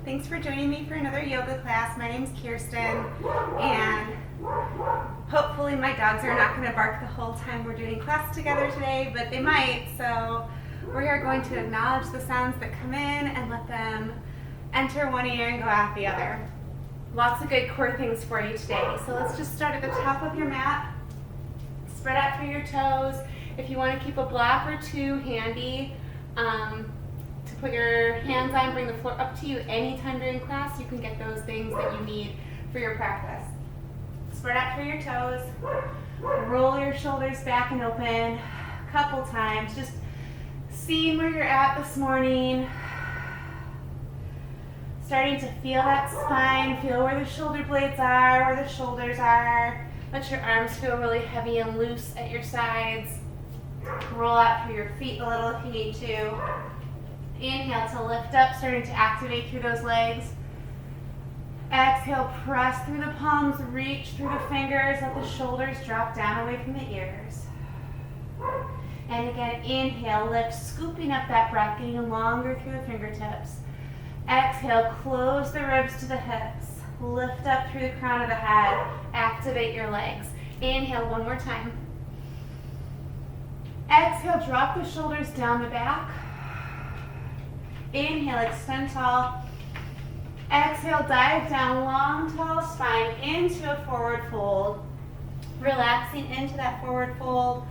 Thanks for joining me for another yoga class. My name's Kirsten, and hopefully my dogs are not going to bark the whole time we're doing class together today, but they might. So we are going to acknowledge the sounds that come in and let them enter one ear and go out the other. Lots of good core things for you today. So let's just start at the top of your mat. Spread out through your toes. If you want to keep a block or two handy, to put your hands on, bring the floor up to you anytime during class. You can get those things that you need for your practice. Spread out through your toes. Roll your shoulders back and open a couple times. Just seeing where you're at this morning. Starting to feel that spine. Feel where the shoulder blades are, where the shoulders are. Let your arms feel really heavy and loose at your sides. Roll out through your feet a little if you need to. Inhale to lift up, starting to activate through those legs. Exhale, press through the palms, reach through the fingers, let the shoulders drop down away from the ears. And again, inhale, lift, scooping up that breath, getting longer through the fingertips. Exhale, close the ribs to the hips. Lift up through the crown of the head. Activate your legs. Inhale one more time. Exhale, drop the shoulders down the back. Inhale, extend tall. Exhale, dive down, long, tall spine into a forward fold. Relaxing into that forward fold.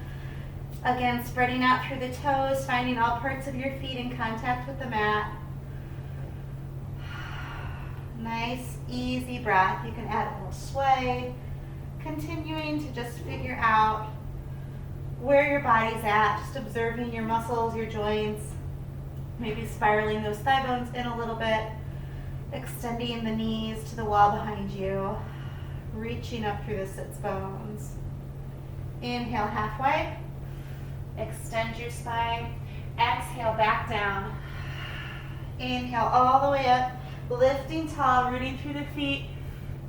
Again, spreading out through the toes, finding all parts of your feet in contact with the mat. Nice, easy breath. You can add a little sway. Continuing to just figure out where your body's at, just observing your muscles, your joints. Maybe spiraling those thigh bones in a little bit, extending the knees to the wall behind you, reaching up through the sits bones. Inhale halfway, extend your spine, exhale back down. Inhale all the way up, lifting tall, rooting through the feet.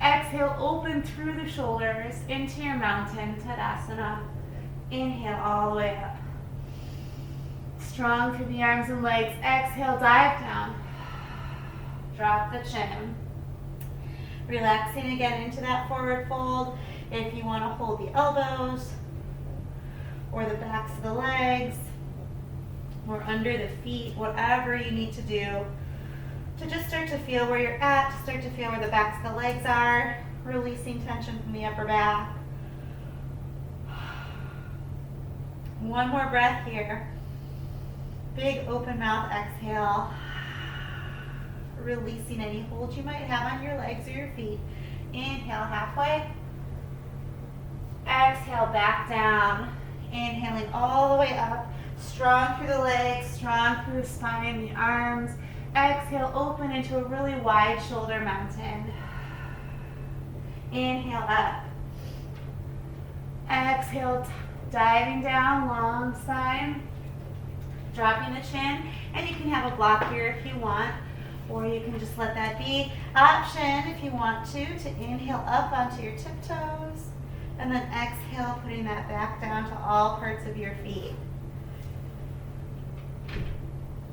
Exhale, open through the shoulders into your mountain, Tadasana. Inhale all the way up. Strong through the arms and legs. Exhale, dive down. Drop the chin. Relaxing again into that forward fold. If you want to hold the elbows or the backs of the legs or under the feet, whatever you need to do to just start to feel where you're at, to start to feel where the backs of the legs are, releasing tension from the upper back. One more breath here. Big open mouth exhale. Releasing any hold you might have on your legs or your feet. Inhale halfway. Exhale back down. Inhaling all the way up. Strong through the legs, strong through the spine, the arms. Exhale, open into a really wide shoulder mountain. Inhale up. Exhale, diving down, long spine. Dropping the chin, and you can have a block here if you want, or you can just let that be. Option if you want to inhale up onto your tiptoes, and then exhale, putting that back down to all parts of your feet.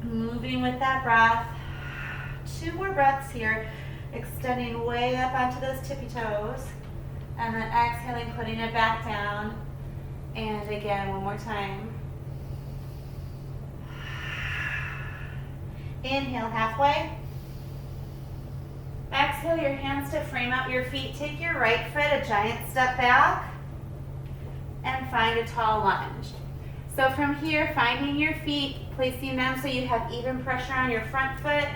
Moving with that breath. 2 more breaths here, extending way up onto those tippy toes, and then exhaling, putting it back down. And again, one more time. Inhale halfway. Exhale your hands to frame out your feet. Take your right foot a giant step back and find a tall lunge. So from here, finding your feet, placing them so you have even pressure on your front foot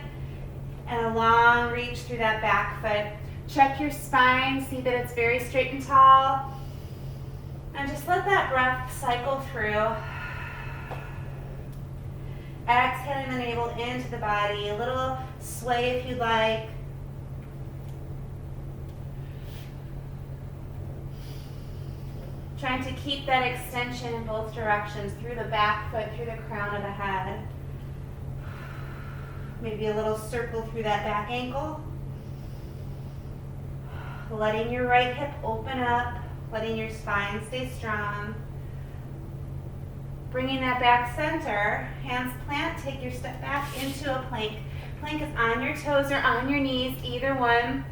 and a long reach through that back foot. Check your spine, see that it's very straight and tall. And just let that breath cycle through. Exhaling the navel into the body. A little sway if you'd like. Trying to keep that extension in both directions, through the back foot, through the crown of the head. Maybe a little circle through that back ankle. Letting your right hip open up, letting your spine stay strong. Bringing that back center, hands plant, take your step back into a plank. Plank is on your toes or on your knees, either one.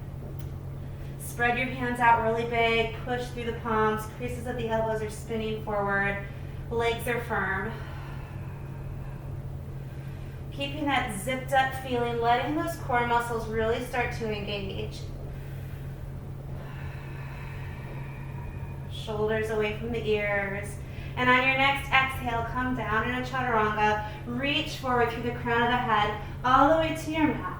Spread your hands out really big, push through the palms, creases of the elbows are spinning forward, legs are firm. Keeping that zipped up feeling, letting those core muscles really start to engage. Shoulders away from the ears. And on your next exhale, come down in a chaturanga. Reach forward through the crown of the head, all the way to your mat.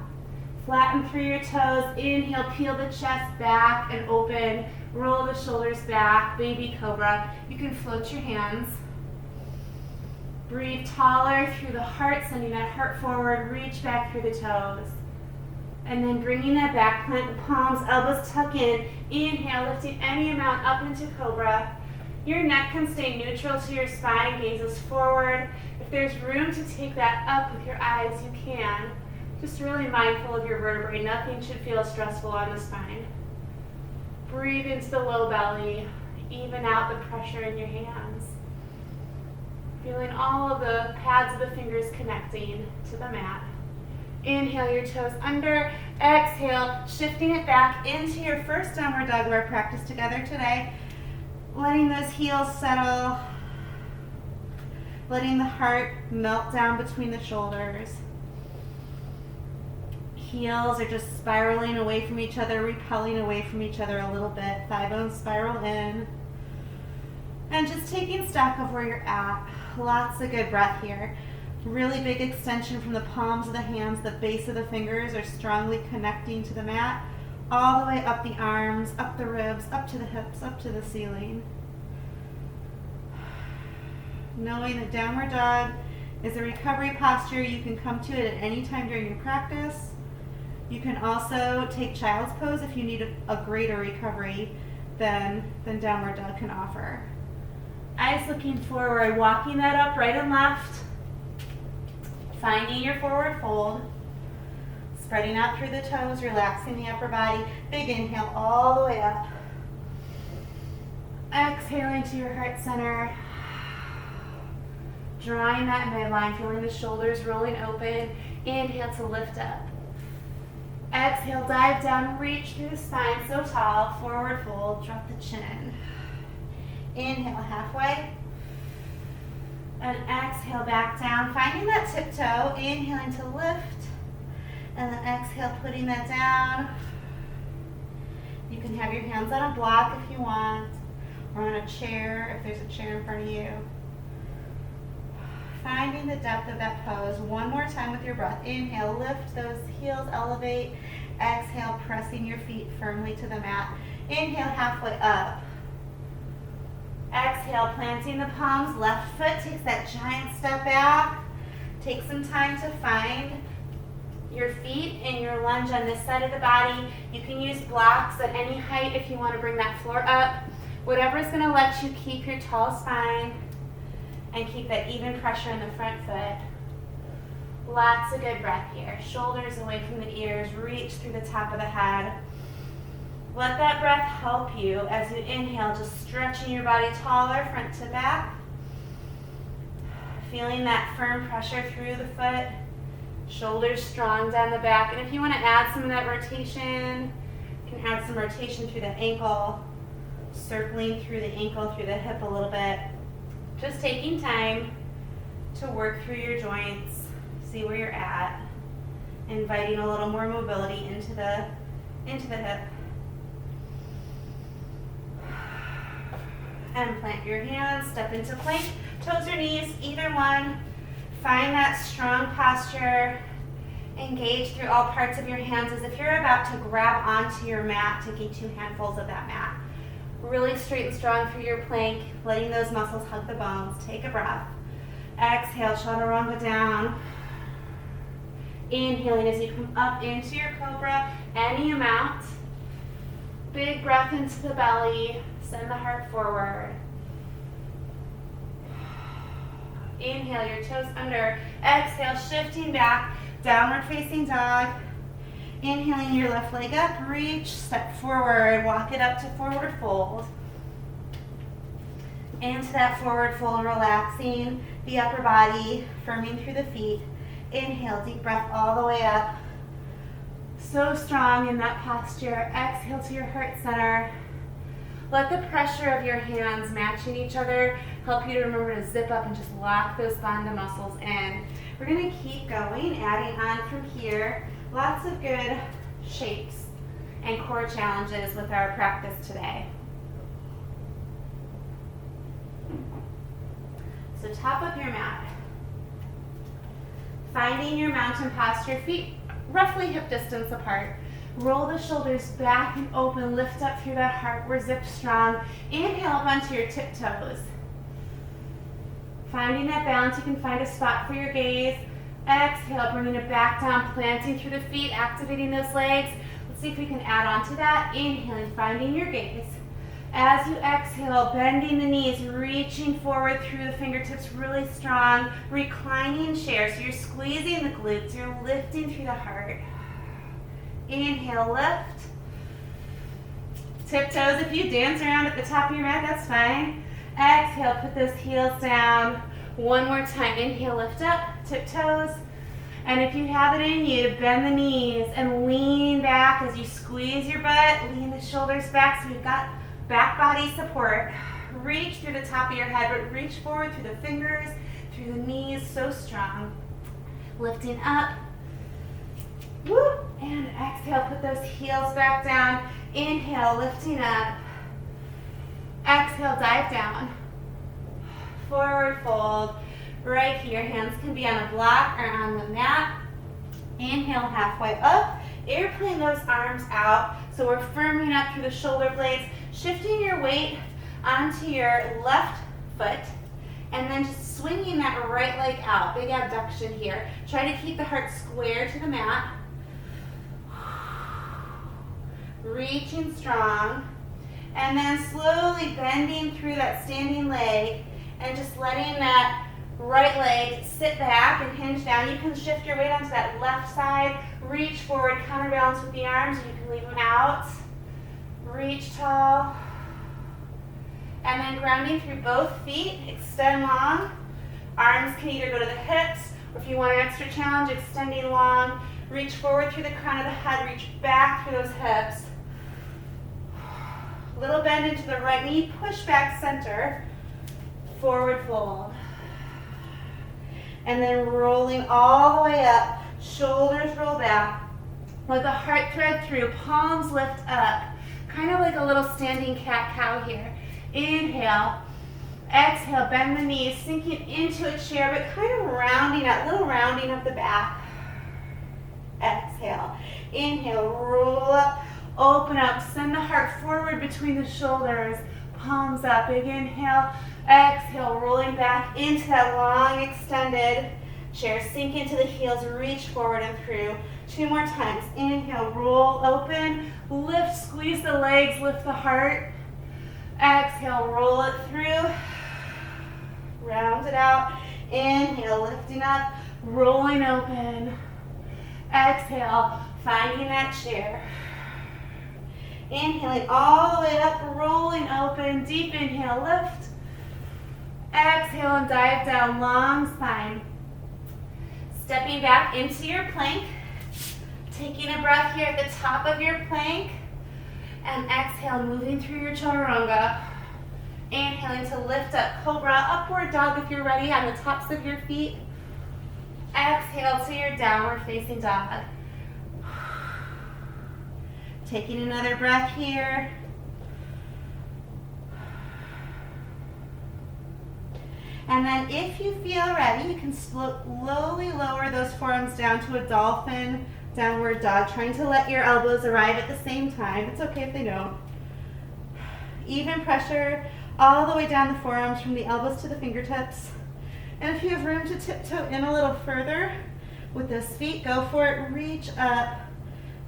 Flatten through your toes. Inhale, peel the chest back and open. Roll the shoulders back, baby cobra. You can float your hands. Breathe taller through the heart, sending that heart forward. Reach back through the toes. And then bringing that back, plant the palms, elbows tuck in. Inhale, lifting any amount up into cobra. Your neck can stay neutral to your spine, gazes forward. If there's room to take that up with your eyes, you can. Just really mindful of your vertebrae. Nothing should feel stressful on the spine. Breathe into the low belly. Even out the pressure in your hands. Feeling all of the pads of the fingers connecting to the mat. Inhale your toes under. Exhale, shifting it back into your first downward dog we're practice together today. Letting those heels settle. Letting the heart melt down between the shoulders. Heels are just spiraling away from each other, repelling away from each other a little bit. Thigh bones spiral in. And just taking stock of where you're at. Lots of good breath here. Really big extension from the palms of the hands. The base of the fingers are strongly connecting to the mat. All the way up the arms, up the ribs, up to the hips, up to the ceiling. Knowing that downward dog is a recovery posture, you can come to it at any time during your practice. You can also take child's pose if you need a greater recovery than downward dog can offer. Eyes looking forward, walking that up right and left. Finding your forward fold. Spreading out through the toes, relaxing the upper body. Big inhale all the way up. Exhaling to your heart center. Drawing that midline, feeling the shoulders rolling open. Inhale to lift up. Exhale, dive down, reach through the spine so tall. Forward fold, drop the chin. Inhale halfway. And exhale back down, finding that tiptoe. Inhaling to lift. And then exhale, putting that down. You can have your hands on a block if you want, or on a chair if there's a chair in front of you. Finding the depth of that pose. One more time with your breath. Inhale, lift those heels, elevate. Exhale, pressing your feet firmly to the mat. Inhale, halfway up. Exhale, planting the palms. Left foot takes that giant step back. Take some time to find your feet in your lunge on this side of the body. You can use blocks at any height if you want to bring that floor up. Whatever is going to let you keep your tall spine and keep that even pressure in the front foot. Lots of good breath here. Shoulders away from the ears. Reach through the top of the head. Let that breath help you as you inhale, just stretching your body taller, front to back. Feeling that firm pressure through the foot. Shoulders strong down the back. And if you want to add some of that rotation, you can add some rotation through the ankle, circling through the ankle, through the hip a little bit. Just taking time to work through your joints, see where you're at, inviting a little more mobility into the hip. And plant your hands, step into plank, toes or knees, either one. Find that strong posture. Engage through all parts of your hands as if you're about to grab onto your mat, taking 2 handfuls of that mat. Really straight and strong through your plank, letting those muscles hug the bones. Take a breath. Exhale, chaturanga down. Inhaling as you come up into your cobra, any amount. Big breath into the belly. Send the heart forward. Inhale, your toes under. Exhale, shifting back, downward facing dog. Inhaling your left leg up, reach, step forward, walk it up to forward fold. Into that forward fold, relaxing the upper body, firming through the feet. Inhale, deep breath all the way up. So strong in that posture. Exhale to your heart center. Let the pressure of your hands matching each other help you to remember to zip up and just lock those bandha muscles in. We're going to keep going, adding on from here. Lots of good shapes and core challenges with our practice today. So top of your mat. Finding your mountain posture, feet roughly hip distance apart. Roll the shoulders back and open, lift up through that heart. We're zipped strong. Inhale up onto your tiptoes. Finding that balance, you can find a spot for your gaze. Exhale, bringing it back down, planting through the feet, activating those legs. Let's see if we can add on to that. Inhaling, finding your gaze. As you exhale, bending the knees, reaching forward through the fingertips really strong, reclining chair. So you're squeezing the glutes, you're lifting through the heart. Inhale, lift. Tiptoes, if you dance around at the top of your mat, that's fine. Exhale, put those heels down. One more time, inhale, lift up, tiptoes. And if you have it in you, bend the knees and lean back as you squeeze your butt, lean the shoulders back so we've got back body support. Reach through the top of your head, but reach forward through the fingers, through the knees, so strong. Lifting up. Whoop. And exhale, put those heels back down. Inhale, lifting up. Exhale, dive down. Forward fold. Right here, hands can be on a block or on the mat. Inhale, halfway up. Airplane those arms out. So we're firming up through the shoulder blades, shifting your weight onto your left foot, and then just swinging that right leg out. Big abduction here. Try to keep the heart square to the mat. Reaching strong. And then slowly bending through that standing leg and just letting that right leg sit back and hinge down. You can shift your weight onto that left side. Reach forward, counterbalance with the arms. You can leave them out. Reach tall. And then grounding through both feet, extend long. Arms can either go to the hips, or if you want an extra challenge, extending long. Reach forward through the crown of the head, reach back through those hips. Little bend into the right knee, push back center, forward fold. And then rolling all the way up, shoulders roll back. Let the heart thread through, palms lift up. Kind of like a little standing cat-cow here. Inhale, exhale, bend the knees, sinking into a chair, but kind of rounding out, little rounding of the back. Exhale, inhale, roll up, open up, send the heart forward between the shoulders, palms up, big inhale, exhale, rolling back into that long extended chair, sink into the heels, reach forward and through. 2 more times, inhale, roll open, lift, squeeze the legs, lift the heart, exhale, roll it through, round it out, inhale, lifting up, rolling open, exhale, finding that chair. Inhaling all the way up, rolling open, deep inhale, lift. Exhale and dive down, long spine. Stepping back into your plank, taking a breath here at the top of your plank, and exhale, moving through your chaturanga. Inhaling to lift up, cobra, upward dog if you're ready on the tops of your feet. Exhale to your downward facing dog. Taking another breath here. And then if you feel ready, you can slowly lower those forearms down to a dolphin downward dog, trying to let your elbows arrive at the same time. It's okay if they don't. Even pressure all the way down the forearms from the elbows to the fingertips. And if you have room to tiptoe in a little further with those feet, go for it. Reach up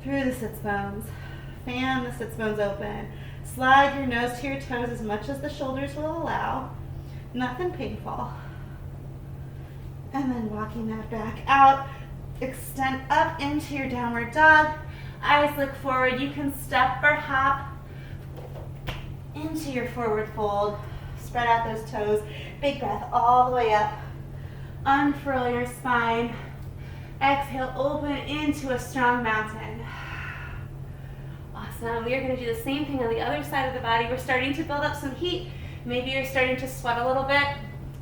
through the sits bones. Fan the sits bones open. Slide your nose to your toes as much as the shoulders will allow. Nothing painful. And then walking that back out. Extend up into your downward dog. Eyes look forward. You can step or hop into your forward fold. Spread out those toes. Big breath all the way up. Unfurl your spine. Exhale, open into a strong mountain. Awesome. We are going to do the same thing on the other side of the body. We're starting to build up some heat. Maybe you're starting to sweat a little bit.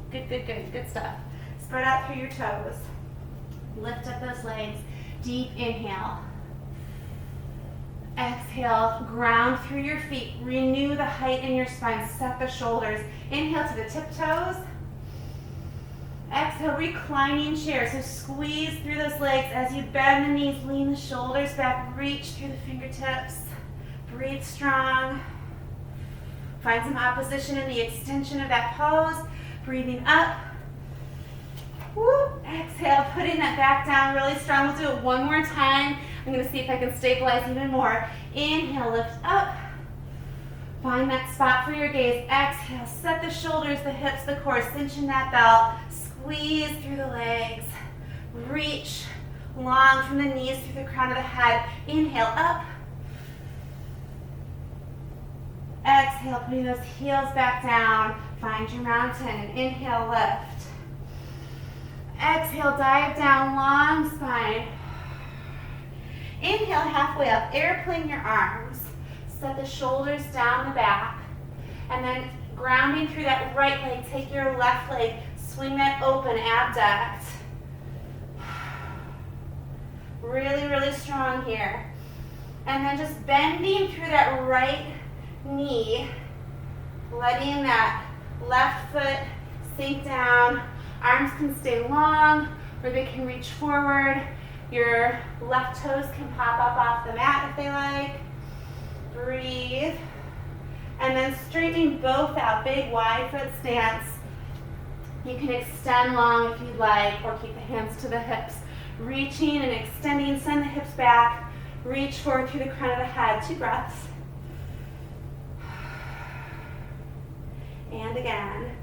Good, good, good. Good stuff. Spread out through your toes. Lift up those legs. Deep inhale. Exhale, ground through your feet. Renew the height in your spine. Set the shoulders. Inhale to the tiptoes. Exhale, reclining chair. So squeeze through those legs as you bend the knees, lean the shoulders back, reach through the fingertips. Breathe strong. Find some opposition in the extension of that pose. Breathing up. Woo. Exhale, putting that back down really strong. We'll do it one more time. I'm going to see if I can stabilize even more. Inhale, lift up. Find that spot for your gaze. Exhale, set the shoulders, the hips, the core. Cinch in that belt. Squeeze through the legs. Reach long from the knees through the crown of the head. Inhale, up. Exhale, putting those heels back down. Find your mountain. Inhale, lift. Exhale, dive down, long spine. Inhale, halfway up, airplane your arms. Set the shoulders down the back. And then grounding through that right leg, take your left leg, swing that open, abduct. Really, really strong here. And then just bending through that right knee, letting that left foot sink down. Arms can stay long, or they can reach forward. Your left toes can pop up off the mat if they like. Breathe. And then straightening both out, big wide foot stance. You can extend long if you'd like, or keep the hands to the hips. Reaching and extending, send the hips back. Reach forward through the crown of the head. 2 breaths. And again.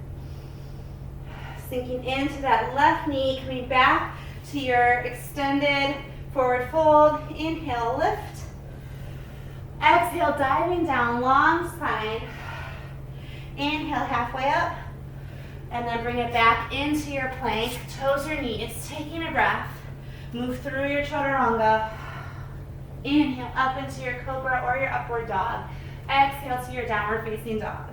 Sinking into that left knee, coming back to your extended forward fold. Inhale, lift. Exhale, diving down, long spine. Inhale, halfway up. And then bring it back into your plank. Toes or knees, taking a breath. Move through your chaturanga. Inhale, up into your cobra or your upward dog. Exhale to your downward facing dog.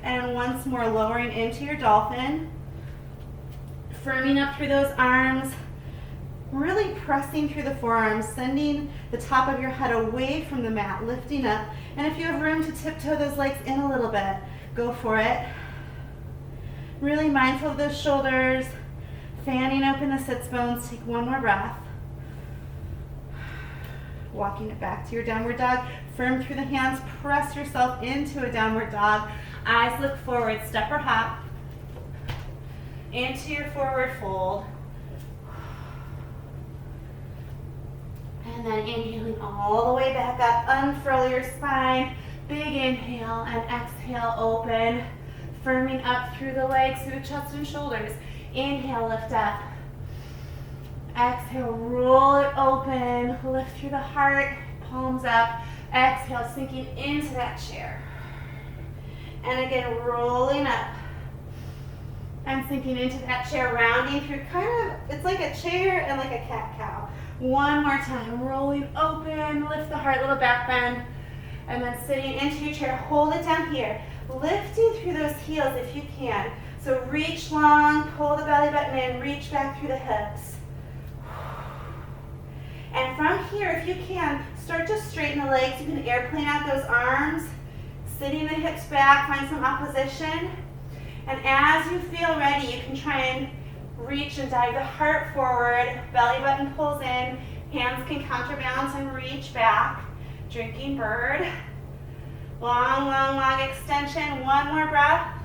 And once more, lowering into your dolphin. Firming up through those arms. Really pressing through the forearms, sending the top of your head away from the mat, lifting up. And if you have room to tiptoe those legs in a little bit, go for it. Really mindful of those shoulders. Fanning open the sits bones. Take one more breath. Walking it back to your downward dog. Firm through the hands. Press yourself into a downward dog. Eyes look forward, step or hop into your forward fold. And then inhaling all the way back up, unfurl your spine. Big inhale and exhale, open. Firming up through the legs, through the chest and shoulders. Inhale, lift up. Exhale, roll it open. Lift through the heart, palms up. Exhale, sinking into that chair. And again, rolling up and sinking into that chair, rounding through kind of, it's like a chair and like a cat-cow. One more time, rolling open, lift the heart, little back bend, and then sitting into your chair, hold it down here. Lifting through those heels if you can. So reach long, pull the belly button in, reach back through the hips. And from here, if you can, start to straighten the legs. You can airplane out those arms. Sitting the hips back, find some opposition. And as you feel ready, you can try and reach and dive the heart forward, belly button pulls in, hands can counterbalance and reach back. Drinking bird. Long, long, long extension. One more breath.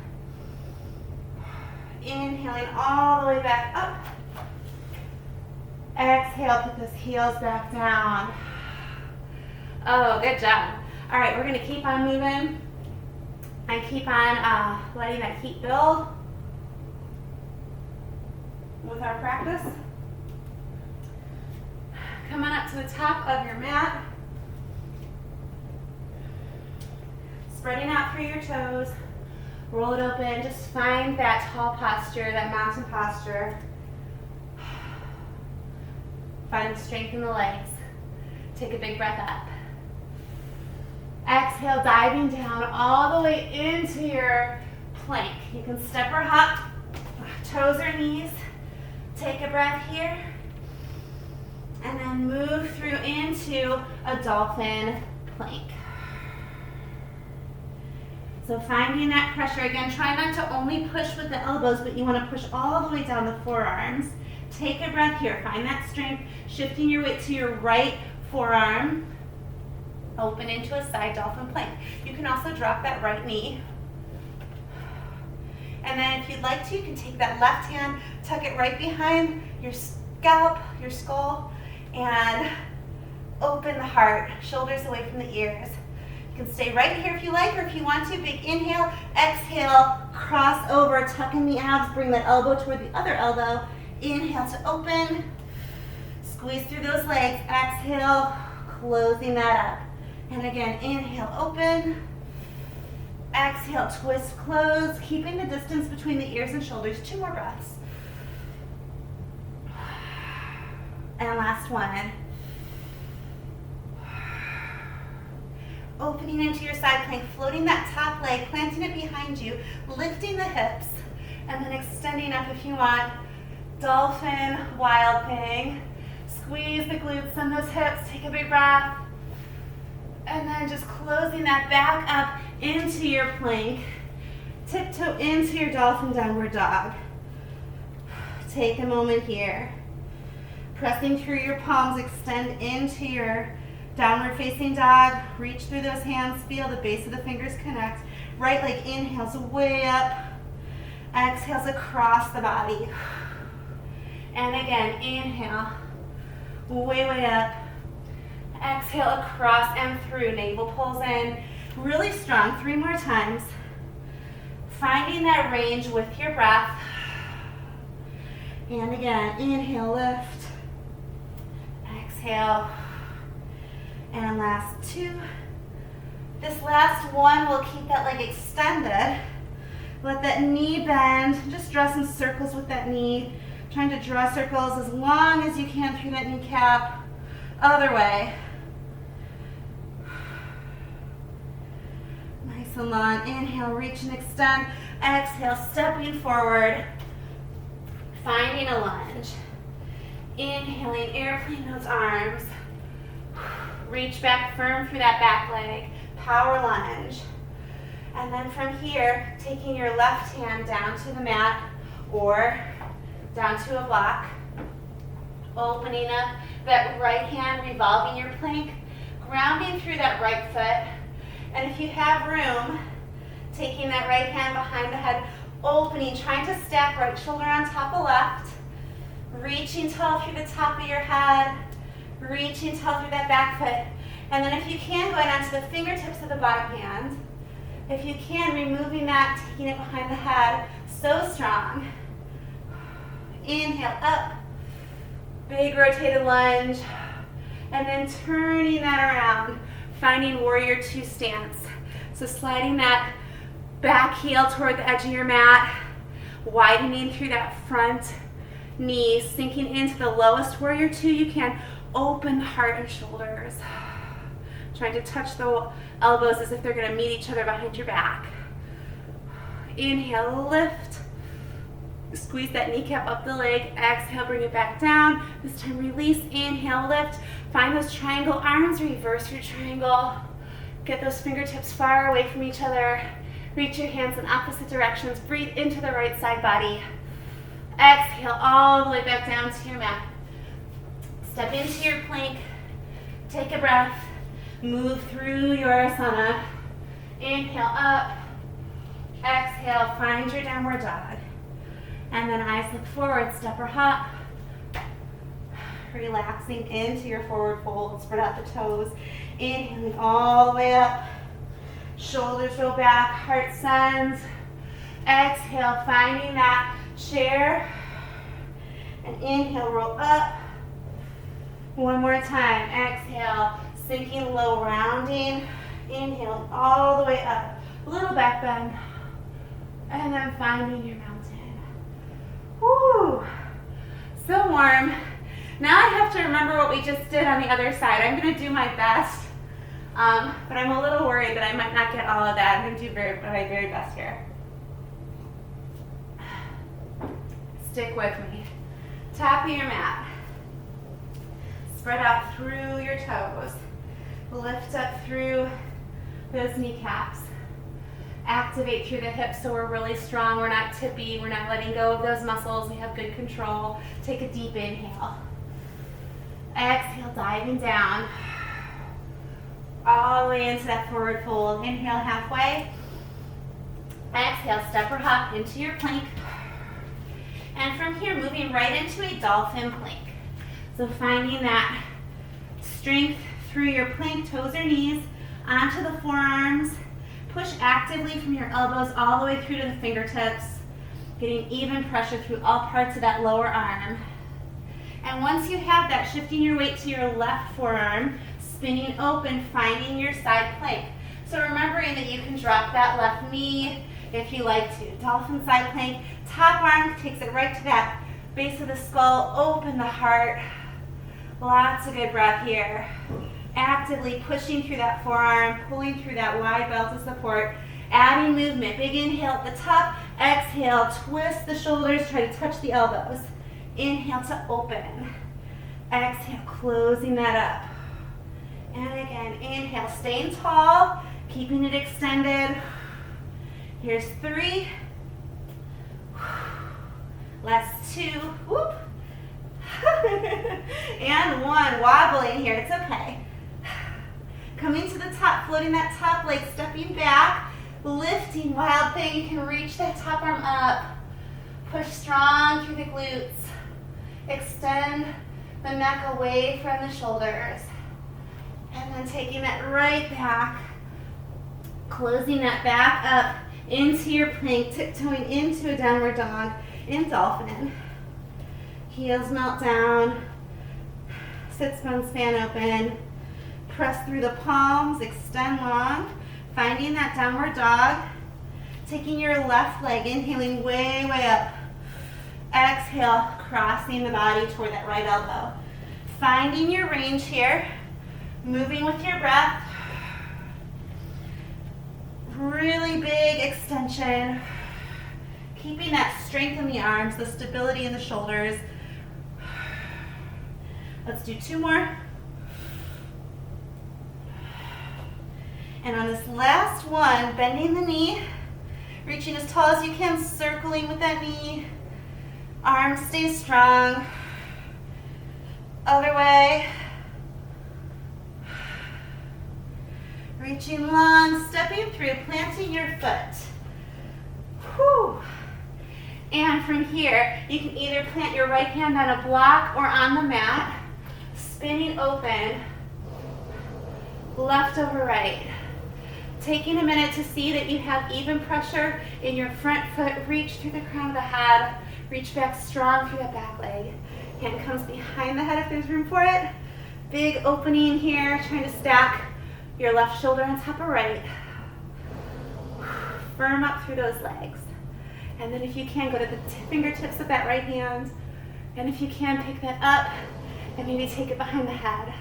Inhaling all the way back up. Exhale, put those heels back down. Oh, good job. All right, we're gonna keep on moving and keep on letting that heat build with our practice. Come on up to the top of your mat. Spreading out through your toes. Roll it open. Just find that tall posture, that mountain posture. Find the strength in the legs. Take a big breath up. Exhale, diving down all the way into your plank. You can step or hop, toes or knees. Take a breath here. And then move through into a dolphin plank. So finding that pressure, again, try not to only push with the elbows, but you want to push all the way down the forearms. Take a breath here, find that strength, shifting your weight to your right forearm. Open into a side dolphin plank. You can also drop that right knee. And then if you'd like to, you can take that left hand, tuck it right behind your scalp, your skull, and open the heart, shoulders away from the ears. You can stay right here if you like, or if you want to, big inhale, exhale, cross over, tuck in the abs, bring that elbow toward the other elbow. Inhale to open, squeeze through those legs, exhale, closing that up. And again, inhale, open, exhale, twist, close, keeping the distance between the ears and shoulders. 2 more breaths. And last one. Opening into your side plank, floating that top leg, planting it behind you, lifting the hips, and then extending up if you want. Dolphin, wild thing. Squeeze the glutes and those hips, take a big breath. And then just closing that back up into your plank. Tiptoe into your dolphin downward dog. Take a moment here. Pressing through your palms, extend into your downward facing dog. Reach through those hands, feel the base of the fingers connect. Right leg inhales way up. Exhales across the body. And again, inhale, way up. Exhale across and through, navel pulls in. Really strong, 3 more times. Finding that range with your breath. And again, inhale, lift. Exhale. And last 2. This last one, we'll keep that leg extended. Let that knee bend. Just draw some circles with that knee. Trying to draw circles as long as you can through that kneecap. Other way. Nice and long. Inhale, reach and extend. Exhale, stepping forward. Finding a lunge. Inhaling, airplane those arms. Reach back firm through that back leg. Power lunge. And then from here, taking your left hand down to the mat or down to a block. Opening up that right hand, revolving your plank, grounding through that right foot. And if you have room, taking that right hand behind the head, opening, trying to stack right shoulder on top of left, reaching tall through the top of your head, reaching tall through that back foot. And then if you can, going onto the fingertips of the bottom hand. If you can, removing that, taking it behind the head, so strong. Inhale, up, big rotated lunge, and then turning that around, finding warrior 2 stance. So sliding that back heel toward the edge of your mat, widening through that front knee, sinking into the lowest warrior 2 you can. Open the heart and shoulders. Trying to touch the elbows as if they're going to meet each other behind your back. Inhale, lift. Squeeze that kneecap up the leg. Exhale, bring it back down. This time release. Inhale, lift. Find those triangle arms. Reverse your triangle. Get those fingertips far away from each other. Reach your hands in opposite directions. Breathe into the right side body. Exhale all the way back down to your mat. Step into your plank. Take a breath. Move through your asana. Inhale up. Exhale, find your downward dog. And then eyes look forward, step or hop. Relaxing into your forward fold. Spread out the toes. Inhaling all the way up. Shoulders roll back, heart sends. Exhale, finding that chair. And inhale, roll up. One more time. Exhale, sinking low, rounding. Inhale, all the way up. A little back bend. And then finding your mountain. Woo! So warm. Now I have to remember what we just did on the other side. I'm going to do my best, but I'm a little worried that I might not get all of that. I'm going to do my very best here. Stick with me. Top of your mat. Spread out through your toes. Lift up through those kneecaps. Activate through the hips so we're really strong. We're not tippy. We're not letting go of those muscles. We have good control. Take a deep inhale. Exhale, diving down. All the way into that forward fold. Inhale halfway. Exhale, step or hop into your plank. And from here, moving right into a dolphin plank. So finding that strength through your plank, toes or knees, onto the forearms. Push actively from your elbows all the way through to the fingertips, getting even pressure through all parts of that lower arm. And once you have that, shifting your weight to your left forearm, spinning open, finding your side plank. So remembering that you can drop that left knee if you like to. Dolphin side plank, top arm takes it right to that base of the skull, open the heart. Lots of good breath here. Actively pushing through that forearm, pulling through that wide belt of support, adding movement. Big inhale at the top, exhale, twist the shoulders, try to touch the elbows. Inhale to open. Exhale, closing that up. And again, inhale, staying tall, keeping it extended. Here's 3. Last 2. Whoop. And 1, wobbling here, it's okay. Coming to the top, floating that top leg, stepping back, lifting, wild thing. You can reach that top arm up. Push strong through the glutes. Extend the neck away from the shoulders. And then taking that right back, closing that back up into your plank, tiptoeing into a downward dog in dolphin. Heels melt down, sits bones fan open. Press through the palms, extend long, finding that downward dog. Taking your left leg, inhaling way, way up. Exhale, crossing the body toward that right elbow. Finding your range here, moving with your breath. Really big extension. Keeping that strength in the arms, the stability in the shoulders. Let's do 2 more. And on this last one, bending the knee, reaching as tall as you can, circling with that knee. Arms stay strong. Other way. Reaching long, stepping through, planting your foot. Whew. And from here, you can either plant your right hand on a block or on the mat, spinning open, left over right. Taking a minute to see that you have even pressure in your front foot. Reach through the crown of the head. Reach back strong through that back leg. Hand comes behind the head if there's room for it. Big opening here, trying to stack your left shoulder on top of right. Firm up through those legs. And then if you can, go to the fingertips of that right hand. And if you can, pick that up and maybe take it behind the head.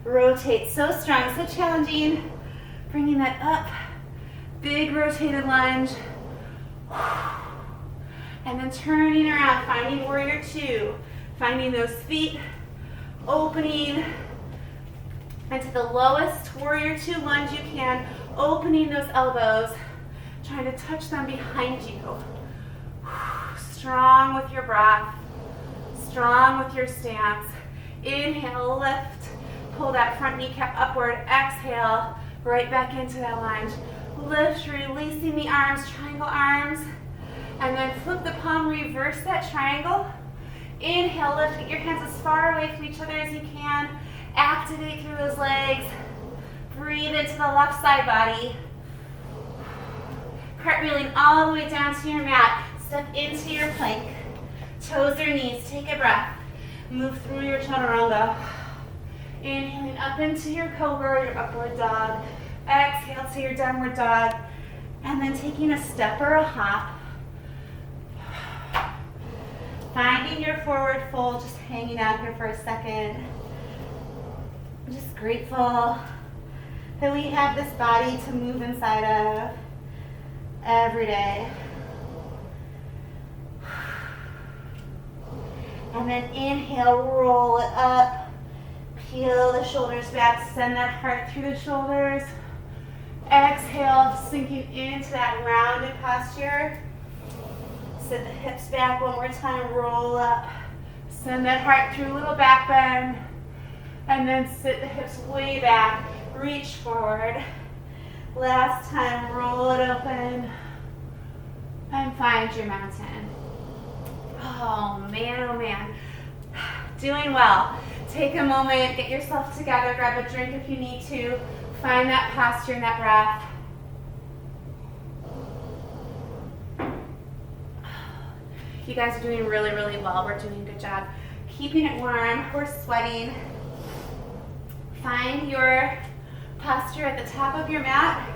Rotate, so strong, so challenging. Bringing that up, big rotated lunge, and then turning around, finding warrior 2, finding those feet, opening into the lowest warrior 2 lunge you can, opening those elbows, trying to touch them behind you. Strong with your breath, strong with your stance. Inhale, lift, pull that front kneecap upward, exhale, right back into that lunge. Lift, releasing the arms, triangle arms. And then flip the palm, reverse that triangle. Inhale, lift, get your hands as far away from each other as you can. Activate through those legs. Breathe into the left side body. Cartwheeling all the way down to your mat. Step into your plank. Toes or knees, take a breath. Move through your chaturanga. Inhaling up into your cobra, your upward dog. Exhale to your downward dog. And then taking a step or a hop. Finding your forward fold, just hanging out here for a second. I'm just grateful that we have this body to move inside of every day. And then inhale, roll it up, peel the shoulders back, send that heart through the shoulders. Exhale, sinking into that rounded posture. Sit the hips back one more time, roll up. Send that heart through a little back bend. And then sit the hips way back, reach forward. Last time, roll it open. And find your mountain. Oh man. Doing well. Take a moment, get yourself together, grab a drink if you need to. Find that posture and that breath. You guys are doing really well. We're doing a good job keeping it warm. We're sweating. Find your posture at the top of your mat.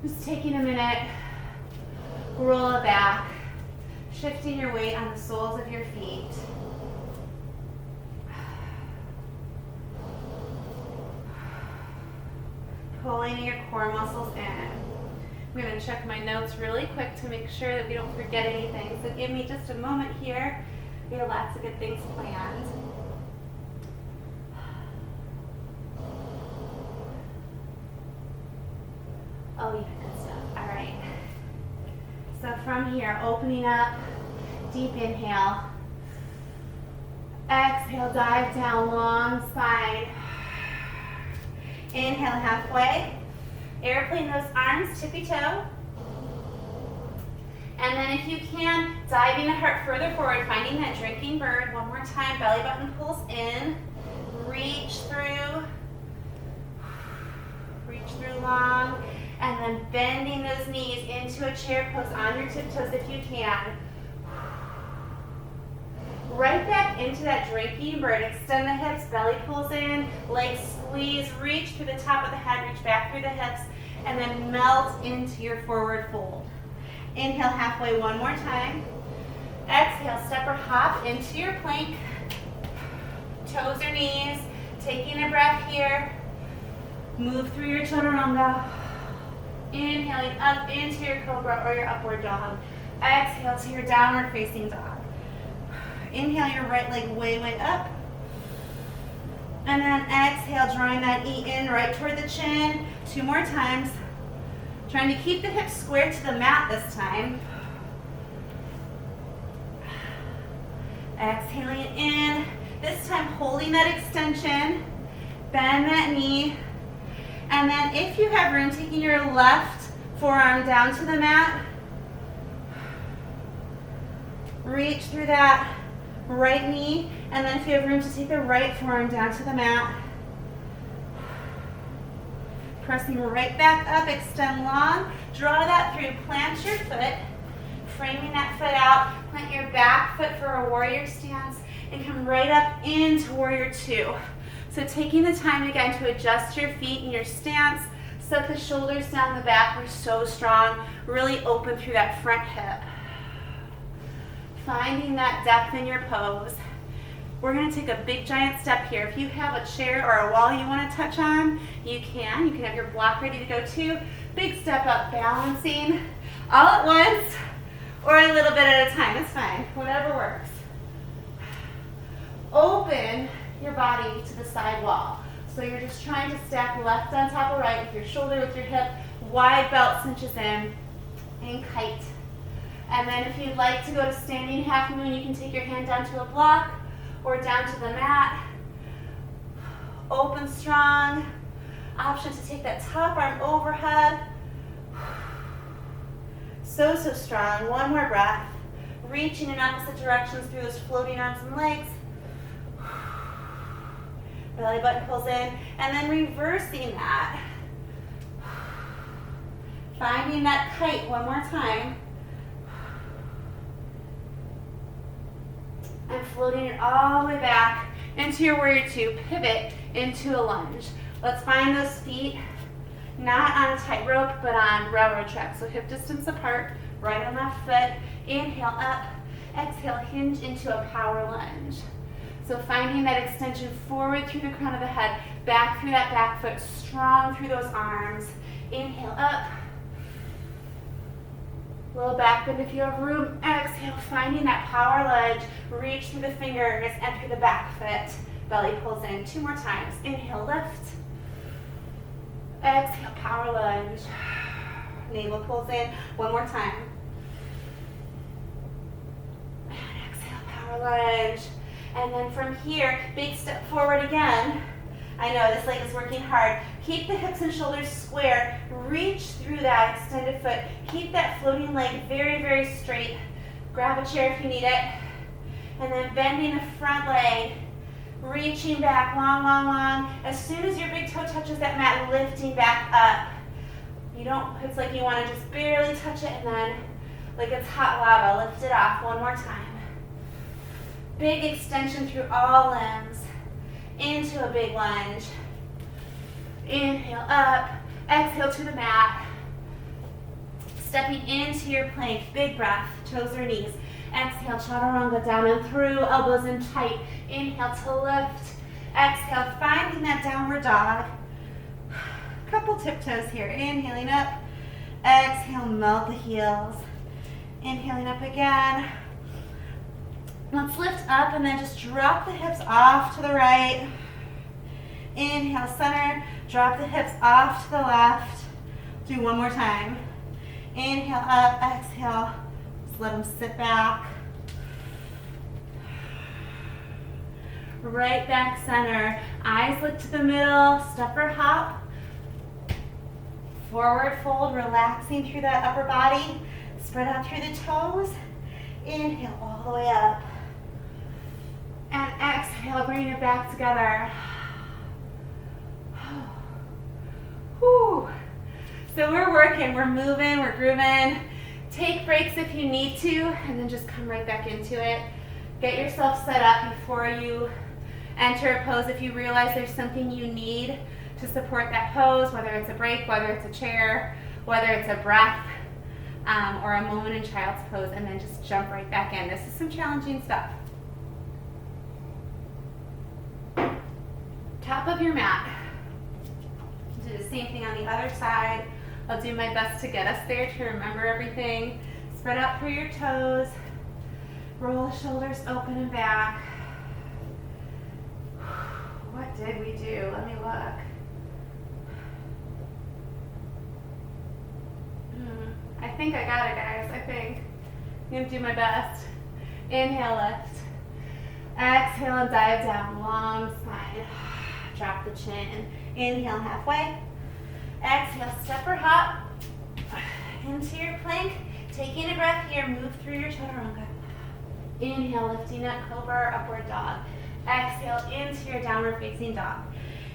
Just taking a minute. Roll it back. Shifting your weight on the soles of your feet. Pulling your core muscles in. I'm going to check my notes really quick to make sure that we don't forget anything. So give me just a moment here. We have lots of good things planned. Oh yeah, good stuff. All right. So from here, opening up, deep inhale. Exhale, dive down, long spine. Inhale halfway. Airplane those arms, tippy toe. And then if you can, diving the heart further forward, finding that drinking bird. One more time, belly button pulls in. Reach through long. And then bending those knees into a chair pose on your tiptoes if you can. Right back into that drinking bird. Extend the hips, belly pulls in, legs squeeze, reach through the top of the head, reach back through the hips, and then melt into your forward fold. Inhale halfway one more time. Exhale, step or hop into your plank. Toes or knees, taking a breath here. Move through your chaturanga. Inhaling up into your cobra or your upward dog. Exhale to your downward facing dog. Inhale your right leg way up. And then exhale, drawing that knee in right toward the chin. 2 more times. Trying to keep the hips square to the mat this time. Exhaling it in. This time holding that extension. Bend that knee. And then if you have room, taking your left forearm down to the mat. Reach through that right knee. And then if you have room to take the right forearm down to the mat. Pressing right back up, extend long. Draw that through, plant your foot. Framing that foot out. Plant your back foot for a warrior stance. And come right up into warrior 2. So taking the time again to adjust your feet and your stance. Set the shoulders down the back. We're so strong. Really open through that front hip. Finding that depth in your pose. We're going to take a big giant step here. If you have a chair or a wall you want to touch on, you can. You can have your block ready to go too. Big step up, balancing all at once or a little bit at a time. It's fine. Whatever works. Open your body to the side wall. So you're just trying to stack left on top of right with your shoulder, with your hip, wide belt cinches in, and kite. And then if you'd like to go to standing half moon, you can take your hand down to a block or down to the mat. Open strong. Option to take that top arm overhead. So strong. One more breath. Reaching in opposite directions through those floating arms and legs. Belly button pulls in, and then reversing that. Finding that kite one more time. And floating it all the way back into your warrior 2. Pivot into a lunge. Let's find those feet not on a tightrope, but on railroad tracks. So hip distance apart, right on left foot. Inhale up Exhale, hinge into a power lunge. So finding that extension forward through the crown of the head, back through that back foot, strong through those arms. Inhale up. Little back bend if you have room. Exhale, finding that power lunge. Reach through the fingers and through the back foot. Belly pulls in. 2 more times. Inhale, lift. Exhale, power lunge. Navel pulls in. 1 more time. And exhale, power lunge. And then from here, big step forward again. I know this leg is working hard. Keep the hips and shoulders square. Reach through that extended foot. Keep that floating leg very, very straight. Grab a chair if you need it. And then bending the front leg. Reaching back, long, long, long. As soon as your big toe touches that mat, lifting back up. You don't, it's like you want to just barely touch it and then, like it's hot lava, lift it off. 1 more time. Big extension through all limbs. Into a big lunge. Inhale up. Exhale to the mat. Stepping into your plank. Big breath. Toes or knees. Exhale, chaturanga down and through. Elbows in tight. Inhale to lift. Exhale, finding that downward dog. Couple tiptoes here. Inhaling up. Exhale, melt the heels. Inhaling up again. Let's lift up and then just drop the hips off to the right. Inhale, center. Drop the hips off to the left. Do 1 more time. Inhale up, exhale. Just let them sit back. Right back center. Eyes look to the middle. Step or hop. Forward fold, relaxing through that upper body. Spread out through the toes. Inhale all the way up. And exhale, bring it back together. Whew. So we're working, we're moving, we're grooving. Take breaks if you need to, and then just come right back into it. Get yourself set up before you enter a pose if you realize there's something you need to support that pose, whether it's a break, whether it's a chair, whether it's a breath, or a moment in child's pose, and then just jump right back in. This is some challenging stuff. Top of your mat. Do the same thing on the other side. I'll do my best to get us there to remember everything. Spread out through your toes. Roll the shoulders open and back. What did we do? Let me look. I think I got it, guys. I think. I'm going to do my best. Inhale, lift. Exhale and dive down. Long side. Drop the chin. Inhale halfway. Exhale, step or hop into your plank. Taking a breath here, move through your chaturanga. Inhale, lifting up, cobra, upward dog. Exhale into your downward facing dog.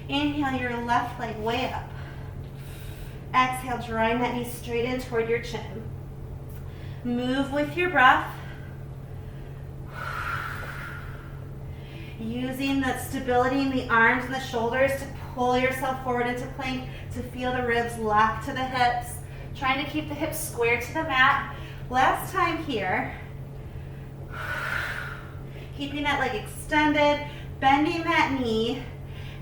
Inhale your left leg way up. Exhale, drawing that knee straight in toward your chin. Move with your breath. Using the stability in the arms and the shoulders to pull yourself forward into plank, to feel the ribs lock to the hips. Trying to keep the hips square to the mat. Last time here. Keeping that leg extended, bending that knee,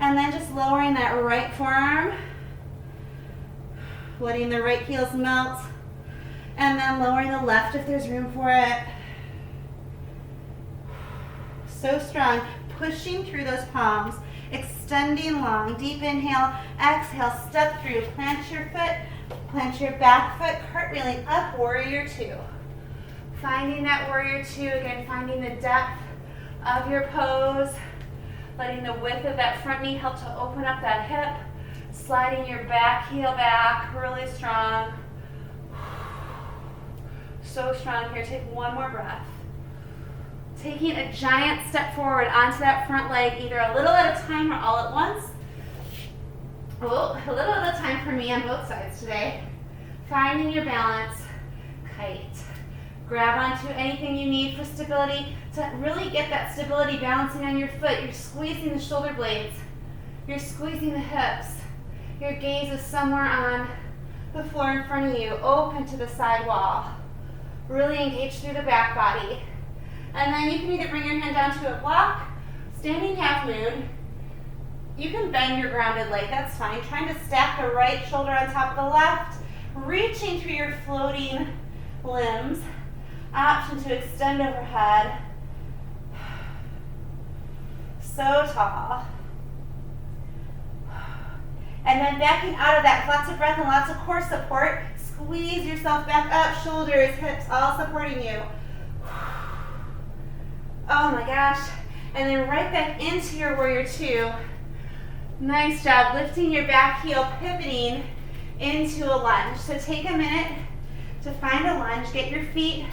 and then just lowering that right forearm. Letting the right heels melt, and then lowering the left if there's room for it. So strong. Pushing through those palms, extending long. Deep inhale, exhale, step through. Plant your foot, plant your back foot, cartwheeling up, warrior two. Finding that warrior two, again, finding the depth of your pose, letting the width of that front knee help to open up that hip, sliding your back heel back, really strong. So strong here. Take 1 more breath. Taking a giant step forward onto that front leg, either a little at a time or all at once. Oh, a little at a time for me on both sides today. Finding your balance. Kite. Grab onto anything you need for stability to really get that stability balancing on your foot. You're squeezing the shoulder blades. You're squeezing the hips. Your gaze is somewhere on the floor in front of you, open to the side wall. Really engage through the back body. And then you can either bring your hand down to a block, standing half moon. You can bend your grounded leg, that's fine. Trying to stack the right shoulder on top of the left, reaching through your floating limbs. Option to extend overhead. So tall. And then backing out of that, lots of breath and lots of core support. Squeeze yourself back up, shoulders, hips, all supporting you. Oh my gosh. And then right back into your warrior two. Nice job, lifting your back heel, pivoting into a lunge. So take a minute to find a lunge. Get your feet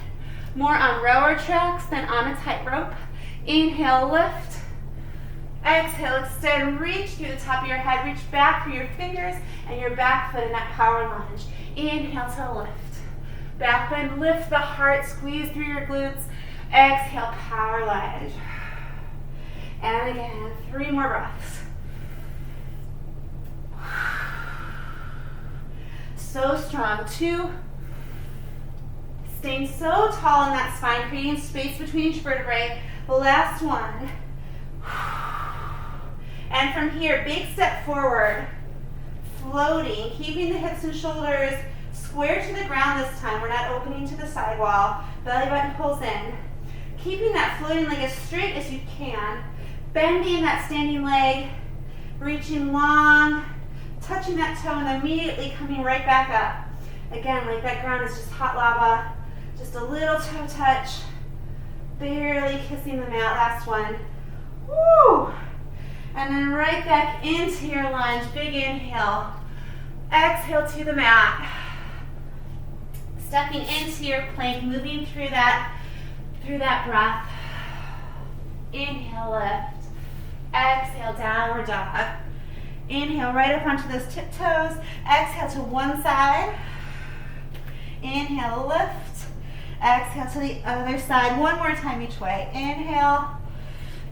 more on rower tracks than on a tightrope. Inhale, lift. Exhale, extend, reach through the top of your head. Reach back through your fingers and your back foot in that power lunge. Inhale to lift. Back bend, lift the heart, squeeze through your glutes. Exhale, power lunge. And again, 3 more breaths. So strong. 2. Staying so tall in that spine, creating space between each vertebrae. The last one. And from here, big step forward, floating, keeping the hips and shoulders square to the ground this time. We're not opening to the sidewall. Belly button pulls in. Keeping that floating leg as straight as you can. Bending that standing leg, reaching long, touching that toe, and immediately coming right back up. Again, like that ground is just hot lava. Just a little toe touch, barely kissing the mat. Last one. Woo! And then right back into your lunge. Big inhale. Exhale to the mat. Stepping into your plank, moving through that breath. Inhale, lift. Exhale, downward dog. Inhale right up onto those tiptoes. Exhale to one side. Inhale, lift. Exhale to the other side. One more time each way. Inhale.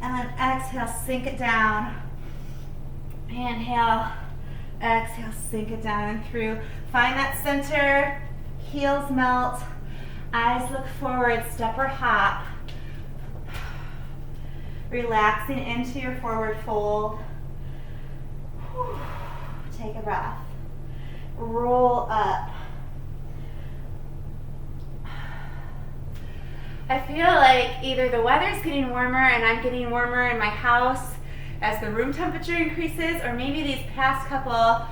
And then exhale, sink it down. Inhale. Exhale, sink it down and through. Find that center. Heels melt. Eyes look forward. Step or hop. Relaxing into your forward fold. Take a breath. Roll up. I feel like either the weather's getting warmer and I'm getting warmer in my house as the room temperature increases, or maybe these past couple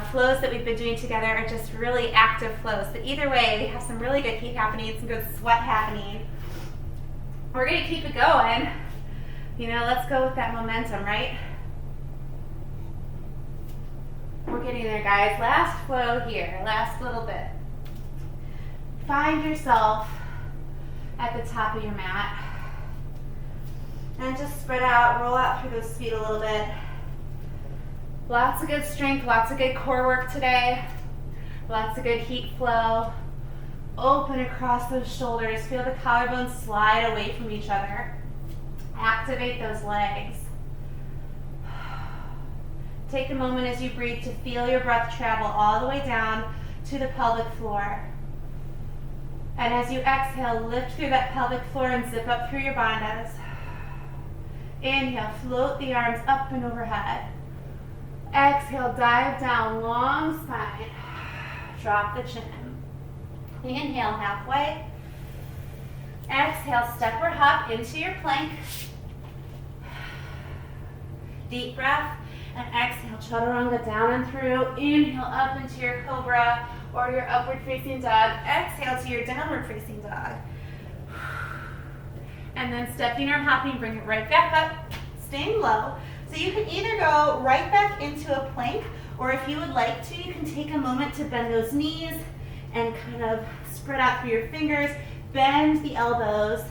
flows that we've been doing together are just really active flows. But either way, we have some really good heat happening, some good sweat happening. We're going to keep it going. You know, let's go with that momentum, right? We're getting there, guys. Last flow here, last little bit. Find yourself at the top of your mat. And just spread out, roll out through those feet a little bit. Lots of good strength, lots of good core work today. Lots of good heat flow. Open across those shoulders. Feel the collarbones slide away from each other. Activate those legs. Take a moment as you breathe to feel your breath travel all the way down to the pelvic floor. And as you exhale, lift through that pelvic floor and zip up through your bandhas. Inhale, float the arms up and overhead. Exhale, dive down, long spine. Drop the chin. Inhale, halfway. Exhale, step or hop into your plank. Deep breath. And exhale, chaturanga down and through. Inhale, up into your cobra or your upward facing dog. Exhale to your downward facing dog. And then stepping or hopping, bring it right back up, staying low. So you can either go right back into a plank, or if you would like to, you can take a moment to bend those knees and kind of spread out through your fingers, bend the elbows,